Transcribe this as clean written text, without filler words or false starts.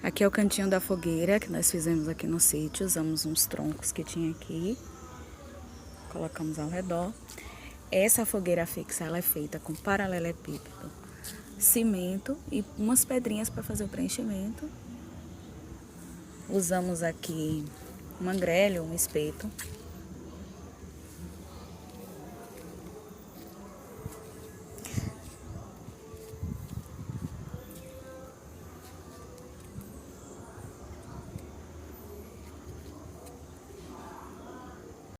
Aqui é o cantinho da fogueira que nós fizemos aqui no sítio. Usamos uns troncos que tinha aqui. Colocamos ao redor. Essa fogueira fixa, ela é feita com paralelepípedo, cimento e umas pedrinhas para fazer o preenchimento. Usamos aqui uma grelha, um espeto.